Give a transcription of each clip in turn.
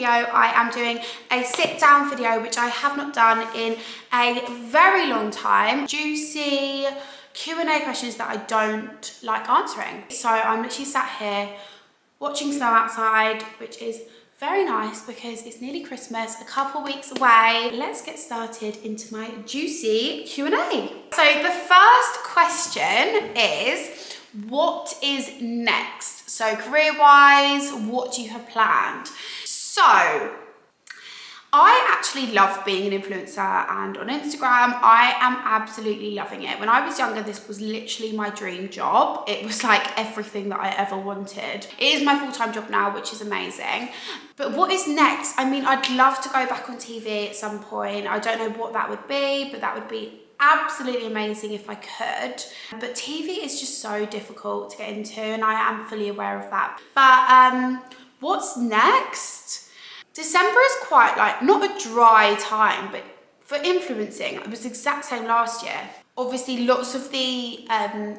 video, I am doing a sit down video, which I have not done in a very long time. Juicy Q&A questions that I don't like answering. So I'm literally sat here watching snow outside, which is very nice because it's nearly Christmas, a couple weeks away. Let's get started into my juicy Q&A. So the first question is, what is next? So career-wise, what do you have planned? So I actually love being an influencer, and on Instagram, I am absolutely loving it. When I was younger, this was literally my dream job. It was like everything that I ever wanted. It is my full-time job now, which is amazing. But what is next? I mean, I'd love to go back on TV at some point. I don't know what that would be, but that would be absolutely amazing if I could. But TV is just so difficult to get into, and I am fully aware of that. But what's next? December is quite like, not a dry time, but for influencing, it was the exact same last year. Obviously, lots of the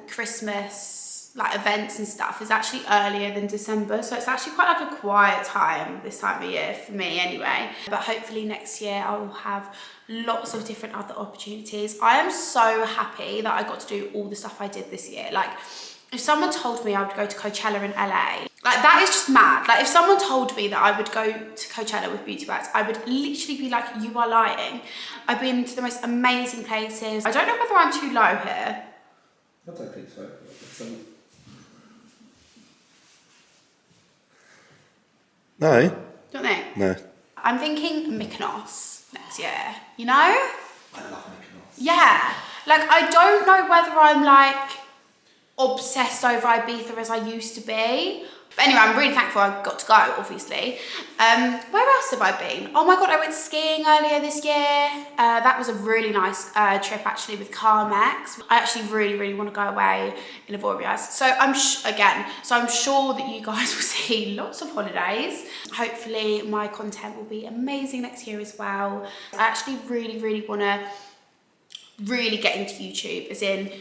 Christmas like events and stuff is actually earlier than December. So it's actually quite like a quiet time this time of year for me anyway. But hopefully next year I will have lots of different other opportunities. I am so happy that I got to do all the stuff I did this year. Like, if someone told me I would go to Coachella in LA, like that is just mad. Like if someone told me that I would go to Coachella with beauty bags, I would literally be like, you are lying. I've been to the most amazing places. I don't know whether I'm too low here. I don't think so. No? Don't think? No. I'm thinking Mykonos next year, you know? I love Mykonos. Yeah. Like I don't know whether I'm like obsessed over Ibiza as I used to be. But anyway, I'm really thankful I got to go, obviously. Where else have I been? Oh my God, I went skiing earlier this year. That was a really nice trip actually with Carmex. I actually really want to go away in Avoria. So I'm sure that you guys will see lots of holidays. Hopefully my content will be amazing next year as well. I actually really want to really get into YouTube, as in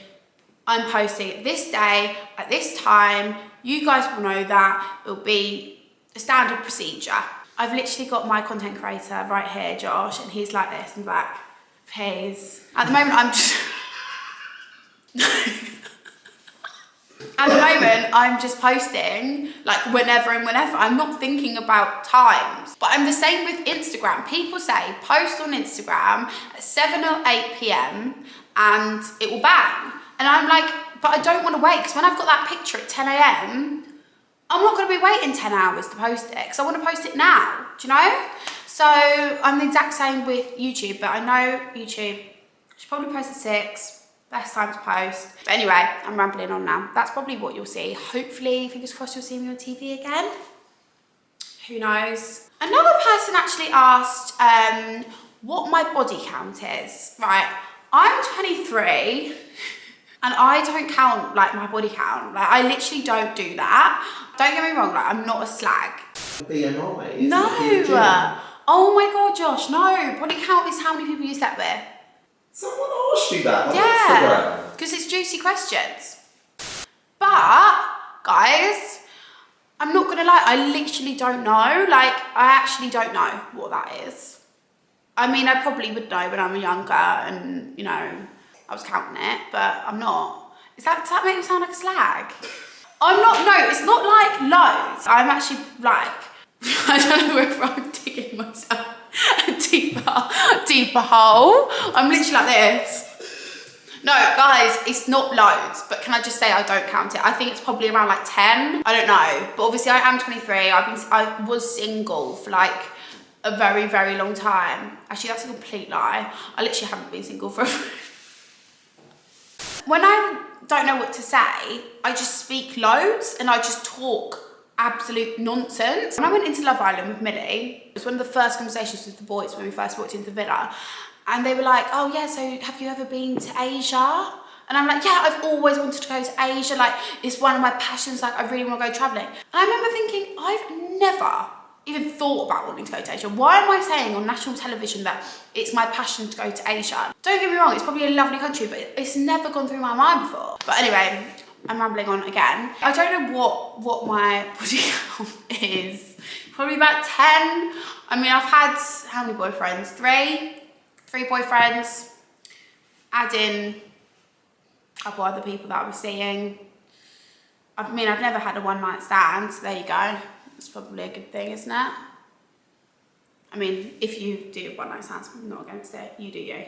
I'm posting this day at this time. You guys will know that it'll be a standard procedure. I've literally got my content creator right here, Josh, and he's like this in the back. Please. At the moment, I'm just posting like whenever and whenever. I'm not thinking about times. But I'm the same with Instagram. People say post on Instagram at 7 or 8 p.m. and it will bang. And I'm like, but I don't want to wait, because when I've got that picture at 10 a.m, I'm not going to be waiting 10 hours to post it, because I want to post it now, do you know? So I'm the exact same with YouTube, but I know YouTube should probably post at 6, best time to post. But anyway, I'm rambling on now. That's probably what you'll see. Hopefully, fingers crossed, you'll see me on TV again. Who knows? Another person actually asked what my body count is. Right, I'm 23. And I don't count like my body count. Like I literally don't do that. Don't get me wrong, like I'm not a slag. BMI? No. Oh my God, Josh, no. Body count is how many people you slept with. Someone asked you that on Instagram. Because it's juicy questions. But, guys, I'm not gonna lie, I literally don't know. Like, I actually don't know what that is. I mean, I probably would know when I was younger and, you know, I was counting it, but I'm not. Does that make me sound like a slag? I'm not, no, it's not like loads. I'm actually like, I don't know if I'm digging myself a deeper hole. I'm literally like this. No, guys, it's not loads, but can I just say I don't count it? I think it's probably around like 10. I don't know, but obviously I am 23. I was single for like a very long time. Actually, that's a complete lie. I literally haven't been single for When I don't know what to say, I just speak loads and I just talk absolute nonsense. When I went into Love Island with Millie, it was one of the first conversations with the boys when we first walked into the villa, and they were like, oh yeah, so have you ever been to Asia? And I'm like, yeah, I've always wanted to go to Asia. Like, it's one of my passions. Like, I really want to go traveling. And I remember thinking, I've never even thought about wanting to go to Asia. Why am I saying on national television that it's my passion to go to Asia? Don't get me wrong, it's probably a lovely country, but it's never gone through my mind before. But anyway, I'm rambling on again. I don't know what my body count is Probably about 10. I mean, I've had, how many boyfriends? Three boyfriends. Add in a couple other people that I was seeing. I mean, I've never had a one night stand, so there you go. That's probably a good thing, isn't it? I mean, if you do one night stands, I'm not against it. You do you.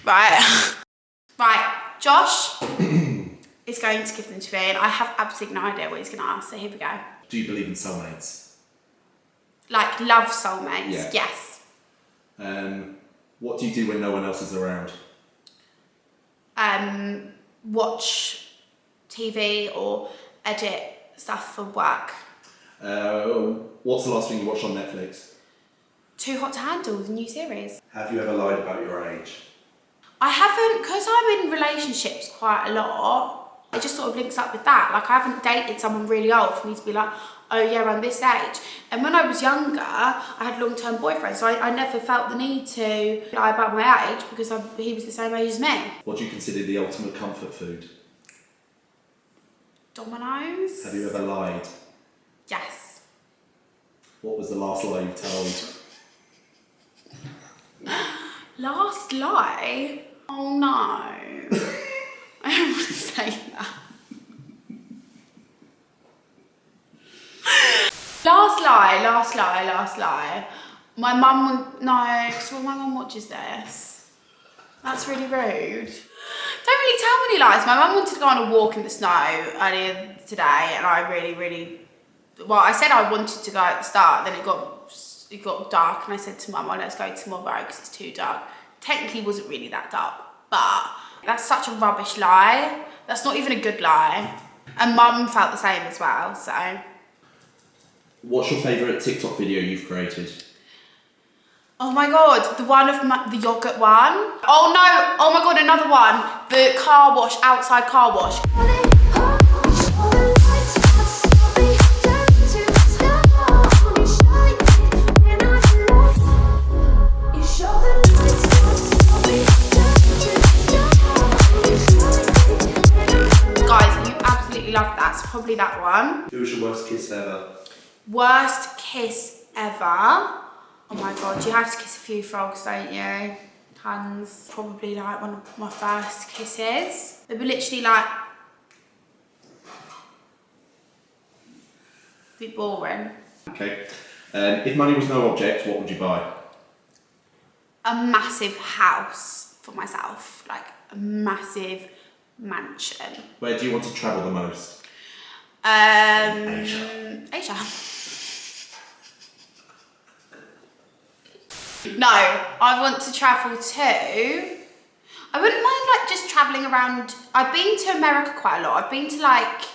Right. Right, Josh is going to give them to me, and I have absolutely no idea what he's going to ask, so here we go. Do you believe in soulmates? Like, love soulmates? Yeah. Yes. What do you do when no one else is around? Watch TV or edit stuff for work. What's the last thing you watched on Netflix? Too Hot to Handle, the new series. Have you ever lied about your age? I haven't, because I'm in relationships quite a lot, it just sort of links up with that. Like, I haven't dated someone really old for me to be like, oh yeah, I'm this age. And when I was younger, I had long-term boyfriends, so I never felt the need to lie about my age because he was the same age as me. What do you consider the ultimate comfort food? Dominoes. Have you ever lied? Yes. What was the last lie you told? Last lie? Oh no. I don't want to say that. Last lie. My mum, no, because my mum watches this. That's really rude. Don't really tell many lies. My mum wanted to go on a walk in the snow earlier today, and I really, well, I said I wanted to go at the start, then it got dark, and I said to Mum, oh, let's go tomorrow because it's too dark. Technically, it wasn't really that dark, but that's such a rubbish lie. That's not even a good lie. And Mum felt the same as well, so. What's your favourite TikTok video you've created? Oh my God, the one of the yogurt one. Oh no, oh my God, another one. The car wash, outside car wash. Guys, you absolutely love that, so probably that one. Who was your worst kiss ever? Worst kiss ever? Oh my God, you have to kiss a few frogs, don't you? Tons. Probably like one of my first kisses. They were literally like, a bit boring. Okay. If money was no object, what would you buy? A massive house for myself, like a massive mansion. Where do you want to travel the most? Asia. No, I want to travel to, I wouldn't mind like just travelling around. I've been to America quite a lot. I've been to like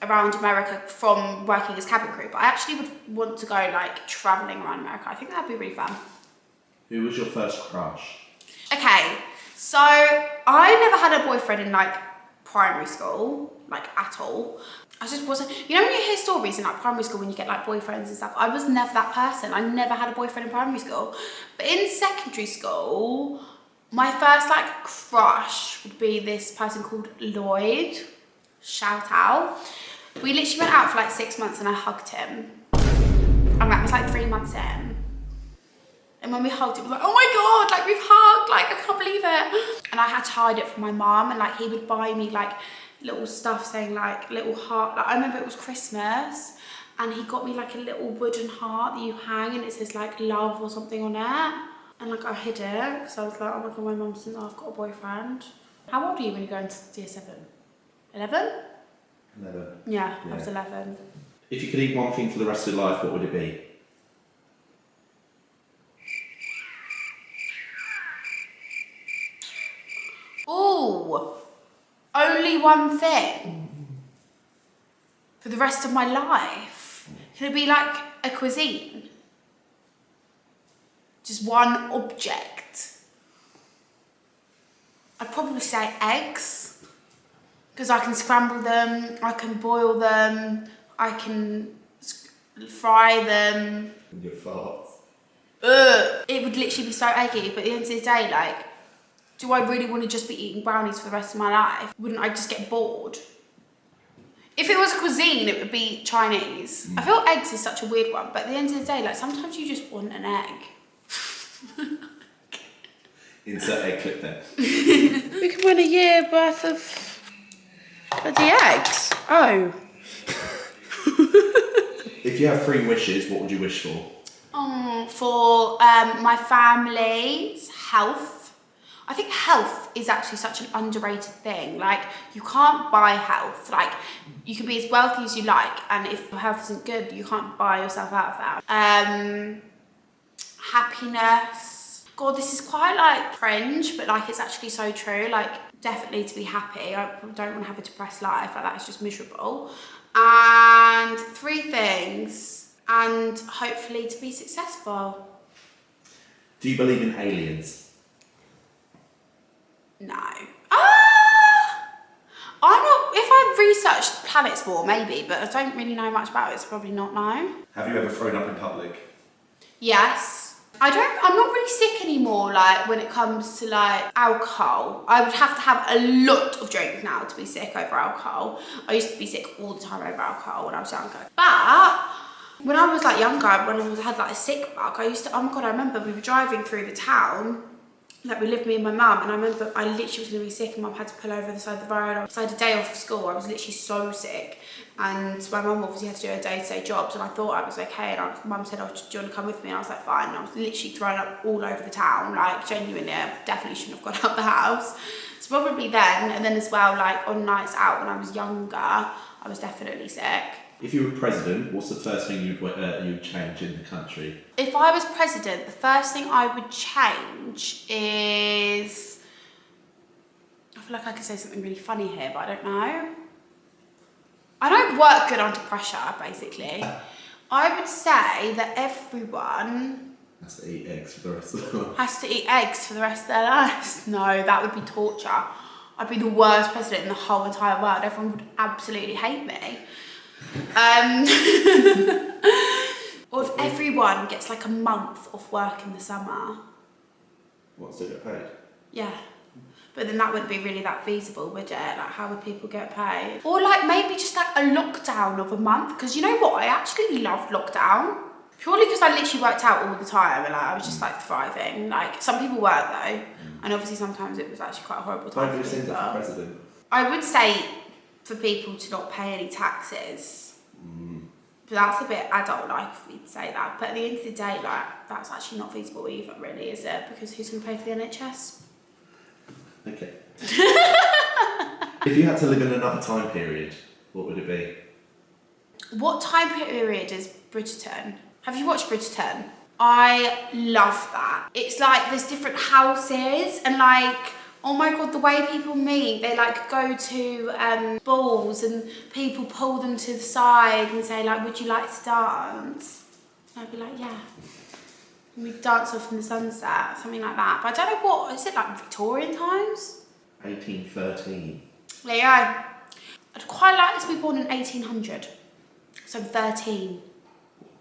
around America from working as cabin crew, but I actually would want to go like travelling around America. I think that'd be really fun. Who was your first crush? Okay, so I never had a boyfriend in like primary school, like at all. I just wasn't, you know when you hear stories in like primary school when you get like boyfriends and stuff, I was never that person. I never had a boyfriend in primary school. But in secondary school, my first like crush would be this person called Lloyd. Shout out. We literally went out for like 6 months and I hugged him. And that was like 3 months in. And when we hugged, it was like, oh my God, like we've hugged, like I can't believe it. And I had to hide it from my mum, and like he would buy me like little stuff saying like little heart. Like I remember it was Christmas and he got me like a little wooden heart that you hang and it says like love or something on it. And like I hid it because I was like, oh my God, my mum doesn't know I've got a boyfriend. How old are you when you go into year 7? 11? 11. Yeah, I was 11. If you could eat one thing for the rest of your life, what would it be? Ooh, only one thing for the rest of my life. Can it be like a cuisine? Just one object. I'd probably say eggs, because I can scramble them, I can boil them, I can fry them. And your farts. Ugh. It would literally be so eggy, but at the end of the day, like, do I really want to just be eating brownies for the rest of my life? Wouldn't I just get bored? If it was a cuisine, it would be Chinese. I feel eggs is such a weird one, but at the end of the day, like sometimes you just want an egg. Insert egg clip there. We could win a year worth of bloody eggs. Oh. If you have 3 wishes, what would you wish for? For my family's health. I think health is actually such an underrated thing. Like, you can't buy health. Like, you can be as wealthy as you like, and if your health isn't good, you can't buy yourself out of that. Happiness. God, this is quite like cringe, but like it's actually so true. Like, definitely to be happy. I don't want to have a depressed life. Like, that is just miserable. And 3 things. And hopefully to be successful. Do you believe in aliens? No. I'm not, if I researched planets more, maybe, but I don't really know much about it, so probably not, no. Have you ever thrown up in public? Yes. I'm not really sick anymore, like, when it comes to, like, alcohol. I would have to have a lot of drink now to be sick over alcohol. I used to be sick all the time over alcohol when I was younger. But when I was, like, younger, when I had, like, a sick bug, I used to, oh my God, I remember we were driving through the town. Like, we lived, me and my mum, and I remember I literally was gonna be sick and mum had to pull over the side of the road. So I had a day off of school, I was literally so sick. And my mum obviously had to do her day-to-day jobs, and I thought I was okay, and mum said, oh, do you want to come with me? And I was like, fine. And I was literally throwing up all over the town, like, genuinely, I definitely shouldn't have gone out the house. So probably then, and then as well, like, on nights out when I was younger, I was definitely sick. If you were president, what's the first thing you'd change in the country? If I was president, the first thing I would change is... I feel like I could say something really funny here, but I don't know. I don't work good under pressure, basically. I would say that everyone... has to eat eggs for the rest of their life. Has to eat eggs for the rest of their lives. No, that would be torture. I'd be the worst president in the whole entire world. Everyone would absolutely hate me. Or if everyone gets like a month off work in the summer. What, to get paid? Yeah. But then that wouldn't be really that feasible, would it? Like, how would people get paid? Or like maybe just like a lockdown of a month. Because you know what? I actually loved lockdown. Purely because I literally worked out all the time and like, I was just like thriving. Like, some people weren't though. And obviously sometimes it was actually quite a horrible time. Why do you think for president? I would say for people to not pay any taxes. But that's a bit adult-like for me to say that. But at the end of the day, like, that's actually not feasible either, really, is it? Because who's going to pay for the NHS? Okay. If you had to live in another time period, what would it be? What time period is Bridgerton? Have you watched Bridgerton? I love that. It's like there's different houses and like, oh my God, the way people meet, they like go to balls and people pull them to the side and say like, would you like to dance? And I'd be like, yeah. And we'd dance off in the sunset, something like that. But I don't know what, is it like Victorian times? 1813. There you go. I'd quite like to be born in 1800. So 13.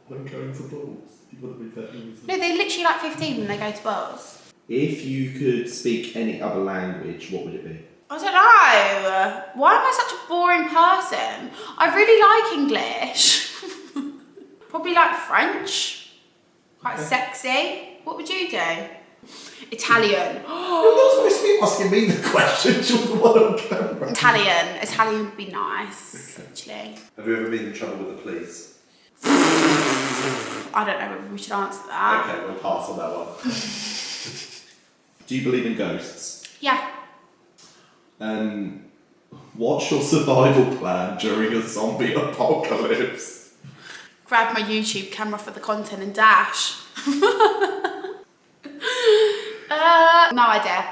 When going to balls, you want to be 13? No, they're literally like 15 when they go to balls. If you could speak any other language, what would it be? I don't know. Why am I such a boring person? I really like English. Probably like French. Quite sexy. What would you do? Italian. You're not supposed to be asking me the questions. You're the one on camera. Italian. Italian would be nice, actually. Have you ever been in trouble with the police? I don't know whether we should answer that. Okay, we'll pass on that one. Do you believe in ghosts? Yeah. What's your survival plan during a zombie apocalypse? Grab my YouTube camera for the content and dash. No idea.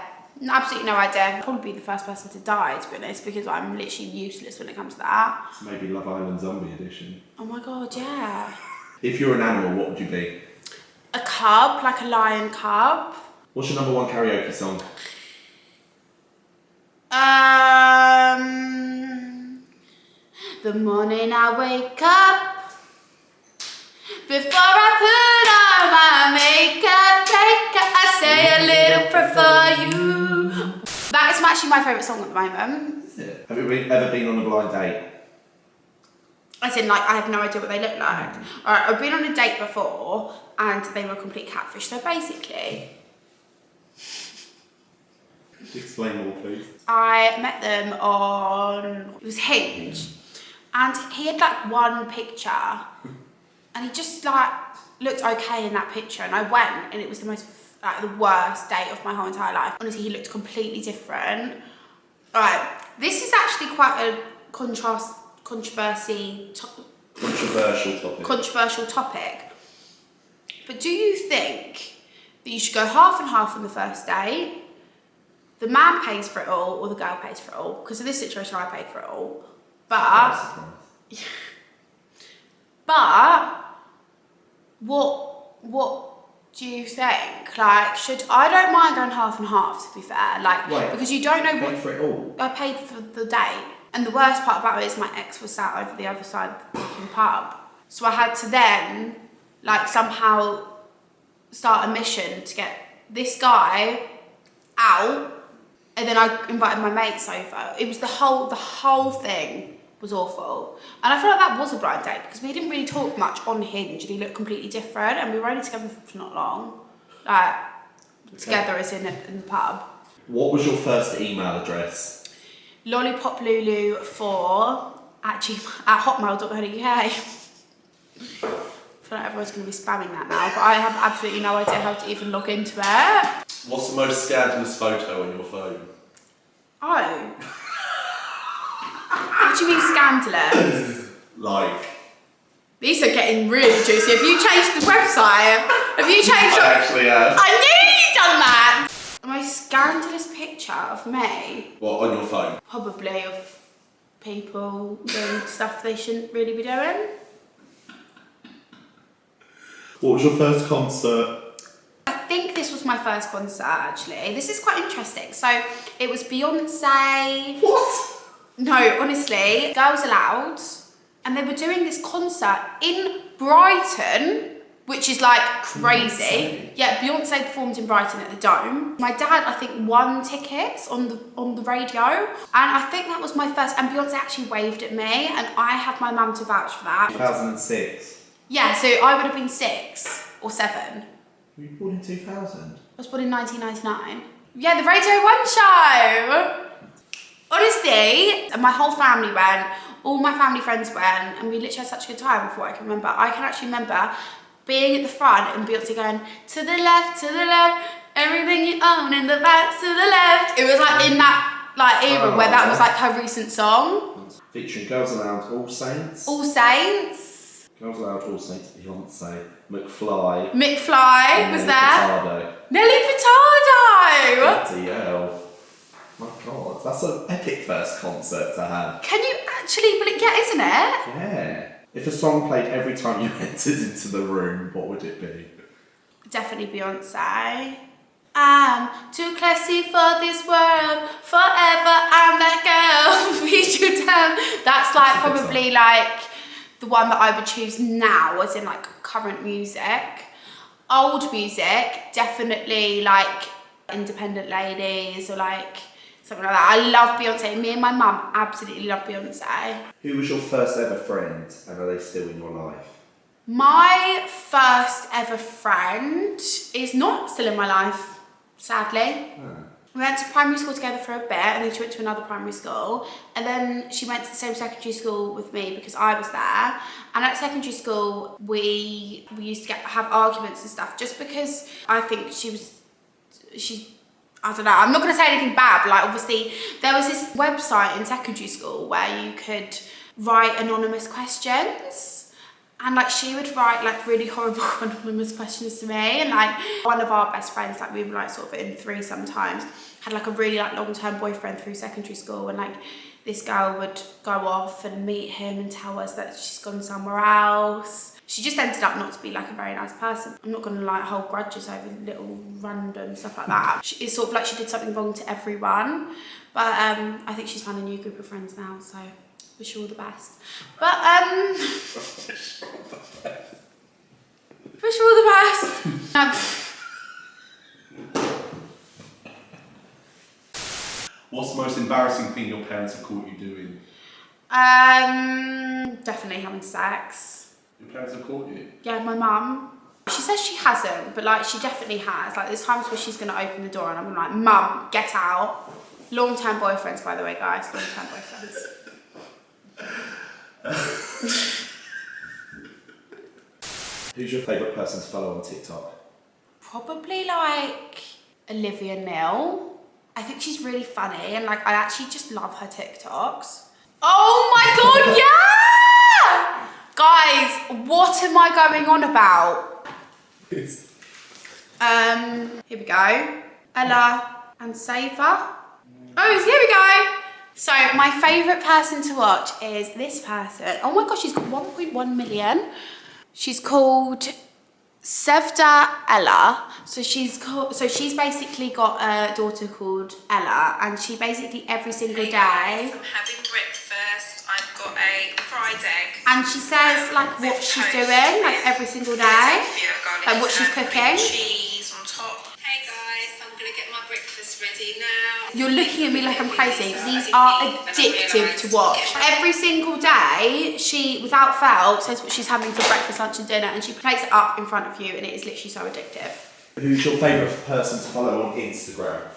Absolutely no idea. I'd probably be the first person to die, to be honest, because I'm literally useless when it comes to that. It's maybe Love Island Zombie Edition. Oh my God, yeah. If you're an animal, what would you be? A cub, like a lion cub. What's your number one karaoke song? The morning I wake up, before I put on my makeup, I say a little prayer for you. That is actually my favourite song at the moment. Is it? Have you ever been on a blind date? As in, like, I have no idea what they look like. Alright, I've been on a date before and they were a complete catfish. So basically, Explain more, please. I met them on, it was Hinge, and he had like one picture and he just like looked okay in that picture, and I went and it was the most, like, the worst date of my whole entire life. Honestly, he looked completely different. Alright, this is actually quite a controversial topic. But do you think that you should go half and half on the first date? The man pays for it all, or the girl pays for it all? Because in this situation, I paid for it all. But what do you think? Like, I don't mind going half and half, to be fair. Like, wait, because you don't know what. Paid for it all. I paid for the date, and the worst part about it is my ex was sat over the other side of the fucking pub. So I had to then, like, somehow start a mission to get this guy out. And then I invited my mates over. It was the whole thing was awful. And I feel like that was a blind date because we didn't really talk much on Hinge, and he looked completely different, and we were only together for not long. Like, together as in the pub. What was your first email address? lollipoplulu4@hotmail.co.uk. I feel like everyone's going to be spamming that now, but I have absolutely no idea how to even log into it. What's the most scandalous photo on your phone? Oh. What do you mean scandalous? Like... These are getting really juicy. Have you changed the website? Have you changed I actually have. I knew you'd done that! The most scandalous picture of me? What, on your phone? Probably of people doing stuff they shouldn't really be doing. What was your first concert? I think this was my first concert, actually. This is quite interesting. So, it was Beyonce. What? No, honestly, Girls Aloud. And they were doing this concert in Brighton, which is like crazy. Beyonce. Yeah, Beyonce performed in Brighton at the Dome. My dad, I think, won tickets on the radio. And I think that was my first, and Beyonce actually waved at me, and I have my mum to vouch for that. 2006. Yeah, so I would have been 6 or 7. Were you born in 2000? I was born in 1999. Yeah, the Radio 1 show. Honestly, my whole family went, all my family friends went, and we literally had such a good time before I can remember. I can actually remember being at the front and Beyonce going, to the left, everything you own in the back, to the left. It was like in that like era where that was like her recent song. Featuring Girls Aloud, All Saints. All Saints. Girls Aloud, All Saints, Beyonce, McFly. McFly was there. Furtado. Nelly Furtado. Bloody hell. My God, that's an epic first concert to have. Can you actually believe, yeah, isn't it? Yeah. If a song played every time you entered into the room, what would it be? Definitely Beyonce. I'm too classy for this world, forever I'm that girl, beat you down. That's like probably like the one that I would choose now, as in like current music. Old music, definitely like Independent Ladies or like something like that. I love Beyonce. Me and my mum absolutely love Beyonce. Who was your first ever friend, and are they still in your life? My first ever friend is not still in my life, sadly. Oh. We went to primary school together for a bit, and then she went to another primary school, and then she went to the same secondary school with me because I was there. And at secondary school, we used to have arguments and stuff, just because I think she I don't know, I'm not going to say anything bad, but like obviously there was this website in secondary school where you could write anonymous questions, and like she would write like really horrible anonymous questions to me, and like one of our best friends, like we were like sort of in 3 sometimes, had like a really like long-term boyfriend through secondary school, and like this girl would go off and meet him and tell us that she's gone somewhere else. She just ended up not to be like a very nice person. I'm not gonna like hold grudges over little random stuff like that. It's sort of like she did something wrong to everyone. But I think she's found a new group of friends now, so wish her all the best. But wish her all the best. What's the most embarrassing thing your parents have caught you doing? Definitely having sex. Your parents have caught you? Yeah, my mum. She says she hasn't, but like she definitely has. Like there's times where she's gonna open the door and I'm like, Mum, get out. Long-term boyfriends, by the way, guys. Long-term boyfriends. Who's your favourite person to follow on TikTok? Probably like Olivia Neal. I think she's really funny and like I actually just love her TikToks. Oh my god, yeah! Guys, what am I going on about? Here we go. Ella and Saver. Oh, here we go. So my favourite person to watch is this person. Oh my gosh, she's got 1.1 million. She's called Sevda Ella. So she's basically got a daughter called Ella, and she basically every single day. Guys, I'm having breakfast. I've got a fried egg. And she says like what she's doing like every single day, like what she's cooking. Cheese on top. Hey guys, I'm gonna get my breakfast ready now. You're looking at me like I'm crazy. These are addictive to watch. Every single day, she, without fail, says what she's having for breakfast, lunch and dinner, and she plates it up in front of you, and it is literally so addictive. Who's your favourite person to follow on Instagram?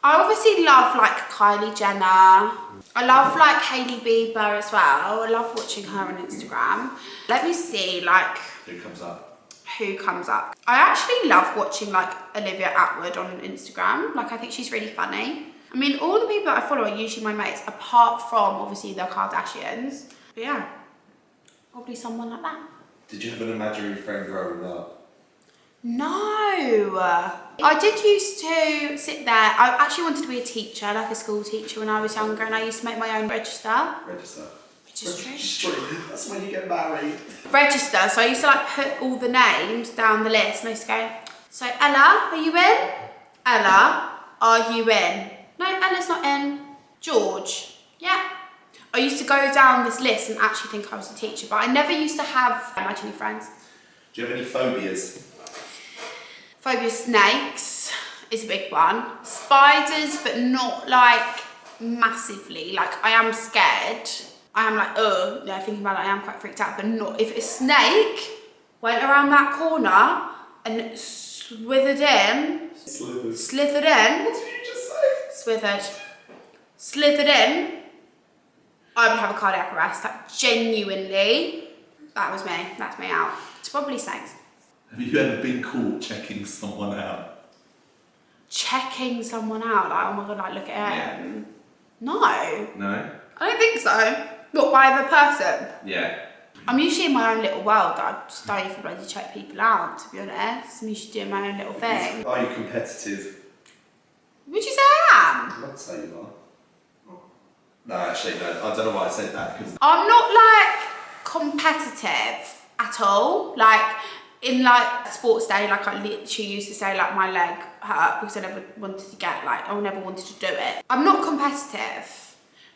I obviously love like Kylie Jenner. I love like Hailey Bieber as well. I love watching her on Instagram. Let me see like Who comes up? who comes up. I actually love watching like Olivia Attwood on Instagram. Like I think she's really funny. I mean, all the people that I follow are usually my mates, apart from obviously the Kardashians. But yeah, probably someone like that. Did you have an imaginary friend growing up? No. I did used to sit there. I actually wanted to be a teacher, like a school teacher when I was younger, and I used to make my own register. Registry. That's when you get married. Register. So I used to like put all the names down the list, and I used to go, so Ella, are you in? Ella, are you in? No, Ella's not in. George, yeah. I used to go down this list and actually think I was a teacher, but I never used to have imaginary friends. Do you have any phobias? Phobia snakes is a big one. Spiders, but not like massively. Like I am scared. I am like, yeah, thinking about it, I am quite freaked out, but not if a snake went around that corner and slithered in. Slithered in. What did you just say? Slithered in. I would have a cardiac arrest. Like genuinely, that was me. That's me out. It's probably snakes. Have you ever been caught checking someone out? Checking someone out? Like, oh my god, like look at him. No. No? I don't think so. What, by the person? Yeah. I'm usually in my own little world. I just don't even bloody check people out, to be honest. I'm usually doing my own little thing. Are you competitive? Would you say I am? I'd say you are. No, actually, no. I don't know why I said that, because I'm not like competitive at all. Like in like sports day, like I literally used to say like my leg hurt because I never wanted to get like, I never wanted to do it. I'm not competitive.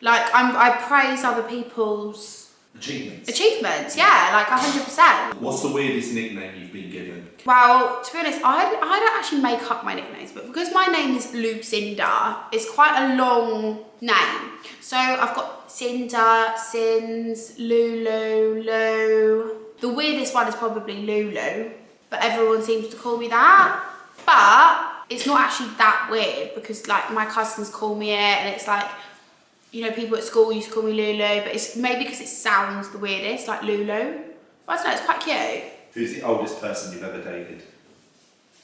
Like I praise other people's achievements, yeah, like 100%. What's the weirdest nickname you've been given? Well, to be honest, I don't actually make up my nicknames, but because my name is Lucinda, it's quite a long name. So I've got Cinder, Sins, Lulu, Lou. The weirdest one is probably Lulu, but everyone seems to call me that. But it's not actually that weird because like my cousins call me it, and it's like, you know, people at school used to call me Lulu, but it's maybe because it sounds the weirdest, like Lulu. But I don't know, it's quite cute. Who's the oldest person you've ever dated?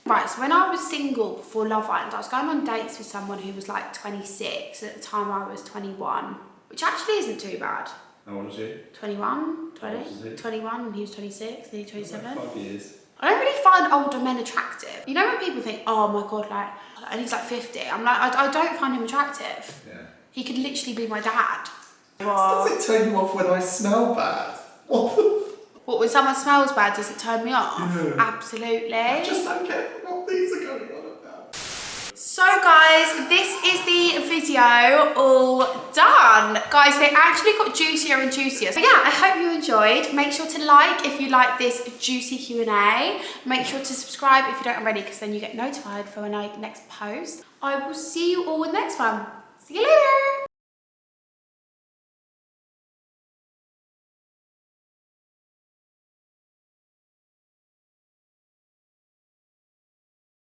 Right, so when I was single before Love Island, I was going on dates with someone who was like 26. At the time I was 21, which actually isn't too bad. How old was you? 21, 20, How old was he? 21, and he was 26, nearly 27. Like 5 years. I don't really find older men attractive. You know when people think, oh my god, like, and he's like 50. I'm like, I don't find him attractive. Yeah. He could literally be my dad. Does it turn you off when I smell bad? What, when someone smells bad, does it turn me off? Yeah. Absolutely. I just don't care what these are going on about. So guys, this is the video all done. Guys, they actually got juicier and juicier. So yeah, I hope you enjoyed. Make sure to like if you like this juicy Q&A. Make sure to subscribe if you don't already, because then you get notified for when I next post. I will see you all in the next one. See you later.